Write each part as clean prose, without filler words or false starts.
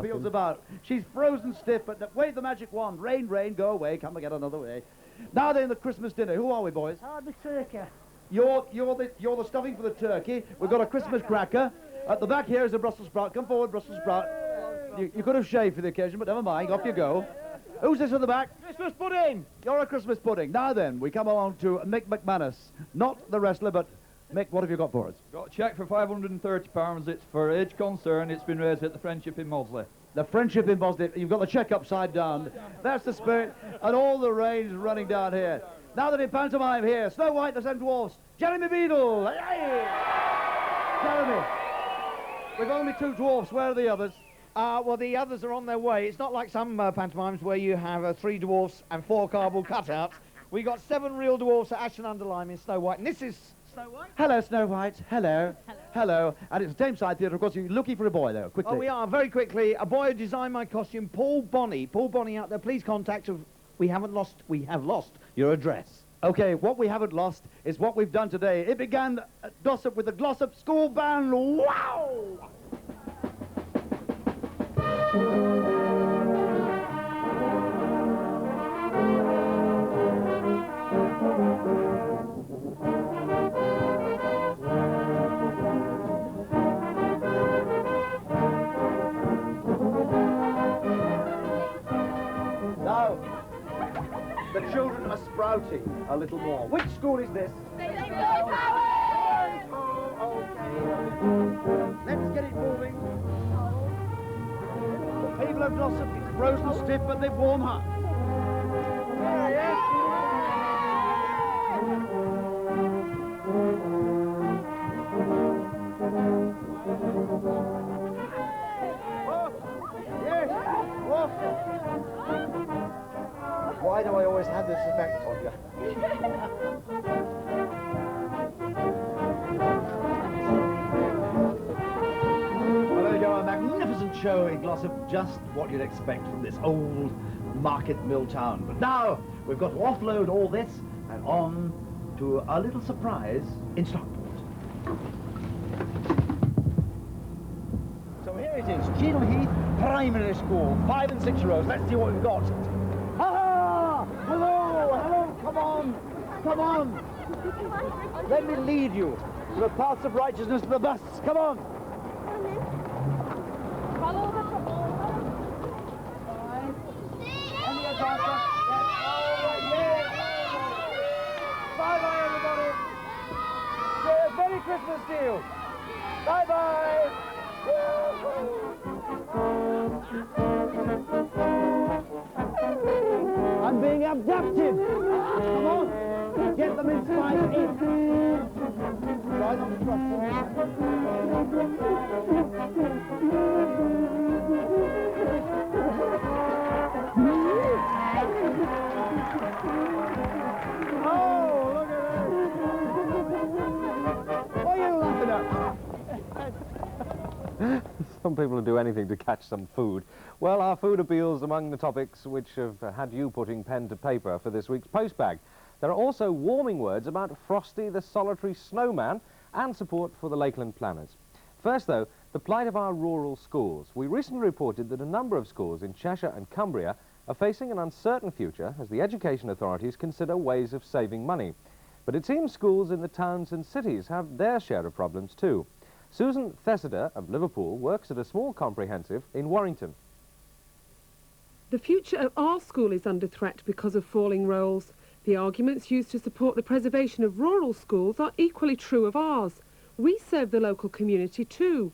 Feels about. She's frozen stiff, but wave the magic wand. Rain, rain, go away. Come and get another way. Now then, the Christmas dinner. Who are we, boys? The turkey. You're the stuffing for the turkey. We've got a Christmas cracker. At the back here is a Brussels sprout. Come forward, Brussels sprout. You could have shaved for the occasion, but never mind. Off you go. Who's this at the back? Christmas pudding! You're a Christmas pudding. Now then, we come along to Mick McManus. Not the wrestler, but Mick, what have you got for us? Got a cheque for £530. It's for Age Concern. It's been raised at the Friendship in Mosley. The Friendship in Bosnia. You've got the cheque upside down. That's the spirit. And all the rain's running down here. Now that in pantomime here, Snow White, the Seven Dwarfs, Jeremy Beadle. Hey! Jeremy. We've only 2 dwarfs. Where are the others? Well, the others are on their way. It's not like some pantomimes where you have 3 dwarfs and 4 cardboard cutouts. We got 7 real dwarfs at Ashton under Lyme in Snow White, and this is Snow White. Hello, Snow White. Hello. Hello. Hello. And it's the Tameside Theatre, of course. You're looking for a boy, though, quickly. Oh, we are, very quickly. A boy who designed my costume, Paul Bonney. Paul Bonney out there, please contact us. We have lost your address. OK, what we haven't lost is what we've done today. It began at Glossop with the Glossop School Band. Wow! Now, the children are sprouting a little more. Which school is this? Okay. Let's get it moving. The people of Glossop, it's frozen stiff, but they've warm up. There he is. Yes. Why do I always have this effect on you? Well, there you go, a magnificent show in Glossop, just what you'd expect from this old market mill town. But now, we've got to offload all this and on to a little surprise in Stockport. So here it is, Cheadle Heath Primary School, 5 and 6 year olds. Let's see what we've got. Ha-ha! Hello! Hello! Come on! Come on! Let me lead you to the paths of righteousness to the bus. Come on! Follow the Any advance? Bye-bye, everybody! Merry Christmas to you! Bye-bye! I'm being abducted! Come on! Get them in 5 in! Right on the Oh, look at that! What are you laughing at? Some people will do anything to catch some food. Well, our food appeals among the topics which have had you putting pen to paper for this week's postbag. There are also warming words about Frosty the Solitary Snowman and support for the Lakeland Planners. First, though, the plight of our rural schools. We recently reported that a number of schools in Cheshire and Cumbria are facing an uncertain future as the education authorities consider ways of saving money. But it seems schools in the towns and cities have their share of problems too. Susan Thesider of Liverpool works at a small comprehensive in Warrington. The future of our school is under threat because of falling rolls. The arguments used to support the preservation of rural schools are equally true of ours. We serve the local community too.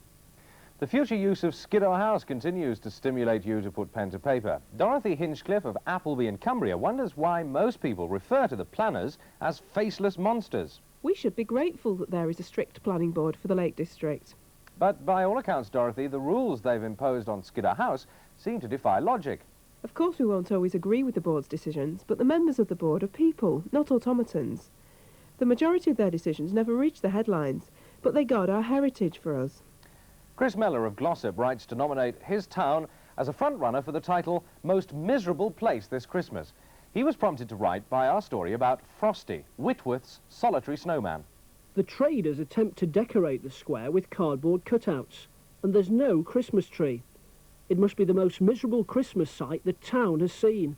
The future use of Skiddaw House continues to stimulate you to put pen to paper. Dorothy Hinchcliffe of Appleby in Cumbria wonders why most people refer to the planners as faceless monsters. We should be grateful that there is a strict planning board for the Lake District. But by all accounts, Dorothy, the rules they've imposed on Skiddaw House seem to defy logic. Of course we won't always agree with the board's decisions, but the members of the board are people, not automatons. The majority of their decisions never reach the headlines, but they guard our heritage for us. Chris Miller of Glossop writes to nominate his town as a front-runner for the title Most Miserable Place This Christmas. He was prompted to write by our story about Frosty, Whitworth's solitary snowman. The traders attempt to decorate the square with cardboard cutouts, and there's no Christmas tree. It must be the most miserable Christmas sight the town has seen.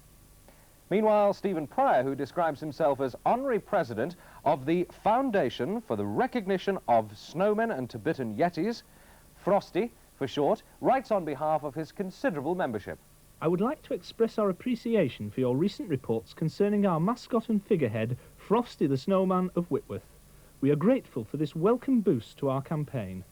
Meanwhile, Stephen Pryor, who describes himself as honorary president of the Foundation for the Recognition of Snowmen and Tibetan Yetis, Frosty for short, writes on behalf of his considerable membership. I would like to express our appreciation for your recent reports concerning our mascot and figurehead, Frosty the Snowman of Whitworth. We are grateful for this welcome boost to our campaign.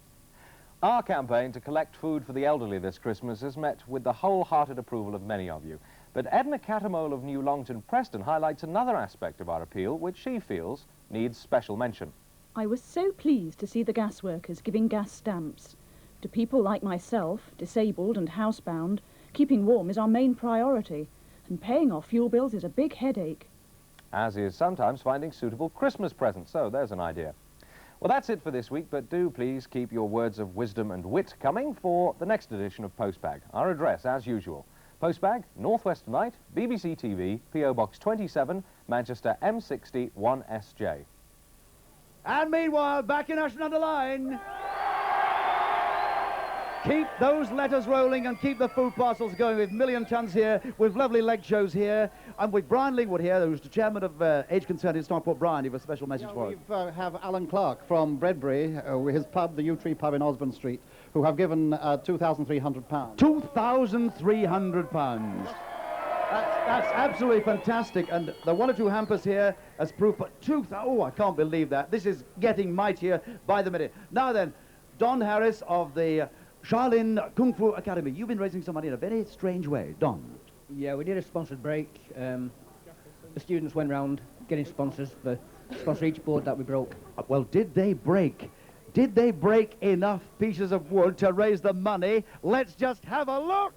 Our campaign to collect food for the elderly this Christmas has met with the wholehearted approval of many of you. But Edna Catamole of New Longton Preston highlights another aspect of our appeal which she feels needs special mention. I was so pleased to see the gas workers giving gas stamps. To people like myself, disabled and housebound, keeping warm is our main priority, and paying our fuel bills is a big headache. As is sometimes finding suitable Christmas presents, so there's an idea. Well, that's it for this week, but do please keep your words of wisdom and wit coming for the next edition of Postbag. Our address, as usual, Postbag, North West Tonight, BBC TV, P.O. Box 27, Manchester M60 1SJ. And meanwhile, back in Ashton-under-Lyne, keep those letters rolling and keep the food parcels going with Million Tons here, with lovely leg shows here, and with Brian Lingwood here, who's the chairman of Age Concerned in Stockport. Brian, you have a special message for us. We have Alan Clark from Bredbury, his pub, the Yew Tree Pub in Osborne Street, who have given £2,300. £2,300. That's absolutely fantastic, and the one or two hampers here as proof, but oh, I can't believe that. This is getting mightier by the minute. Now then, Don Harris of the Shaolin Kung Fu Academy. You've been raising some money in a very strange way. Don. Yeah, we did a sponsored break. The students went round getting sponsors for sponsor each board that we broke. Well, did they break? Did they break enough pieces of wood to raise the money? Let's just have a look.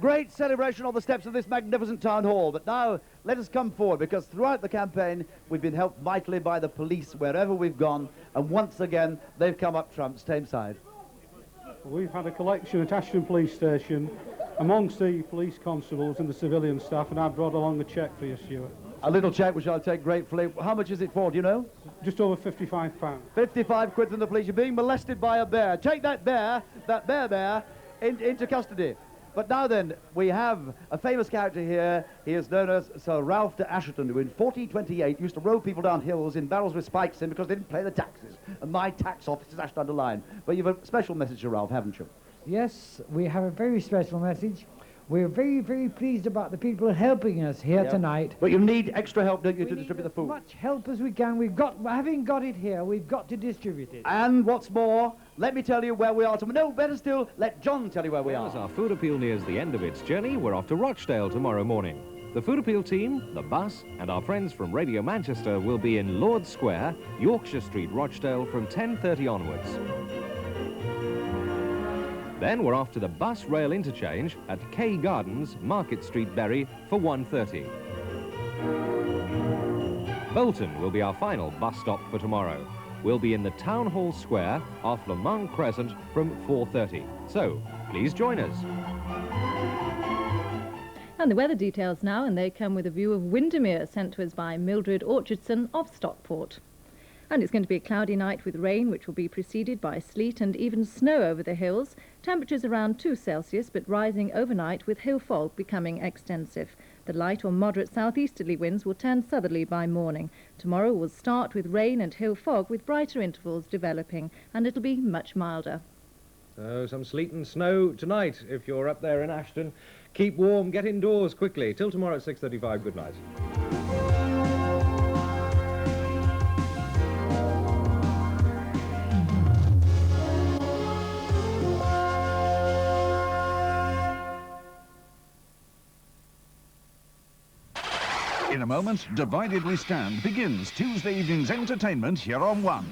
Great celebration on the steps of this magnificent town hall. But now let us come forward, because throughout the campaign we've been helped mightily by the police wherever we've gone, and once again they've come up trumps. Tameside. We've had a collection at Ashton Police Station amongst the police constables and the civilian staff, and I've brought along a cheque for you, Stuart. A little cheque which I'll take gratefully. How much is it for, do you know? Just over £55. 55 quid from the police. You're being molested by a bear. Take that bear, into custody. But now then, we have a famous character here. He is known as Sir Ralph de Asherton, who in 1428 used to row people down hills in barrels with spikes in because they didn't pay the taxes. And my tax office is Ashton-under-Lyne. But you've a special message to Ralph, haven't you? Yes, we have a very special message. We're very, very pleased about the people helping us here tonight. But you need extra help, don't you, to distribute the food? As much help as we can. Having got it here, we've got to distribute it. And what's more, let me tell you where we are tomorrow. No, better still, let John tell you where we are. As our food appeal nears the end of its journey, we're off to Rochdale tomorrow morning. The food appeal team, the bus, and our friends from Radio Manchester will be in Lord Square, Yorkshire Street, Rochdale from 10:30 onwards. Then we're off to the bus rail interchange at Kay Gardens, Market Street, Bury for 1:30. Bolton will be our final bus stop for tomorrow. We'll be in the Town Hall Square off Le Mans Crescent from 4:30. So, please join us. And the weather details now, and they come with a view of Windermere sent to us by Mildred Orchardson of Stockport. And it's going to be a cloudy night with rain, which will be preceded by sleet and even snow over the hills. Temperatures around 2 Celsius, but rising overnight with hill fog becoming extensive. The light or moderate southeasterly winds will turn southerly by morning. Tomorrow will start with rain and hill fog with brighter intervals developing, and it'll be much milder. So, some sleet and snow tonight if you're up there in Ashton. Keep warm, get indoors quickly. Till tomorrow at 6:35. Good night. In a moment, Divided We Stand begins Tuesday evening's entertainment here on One.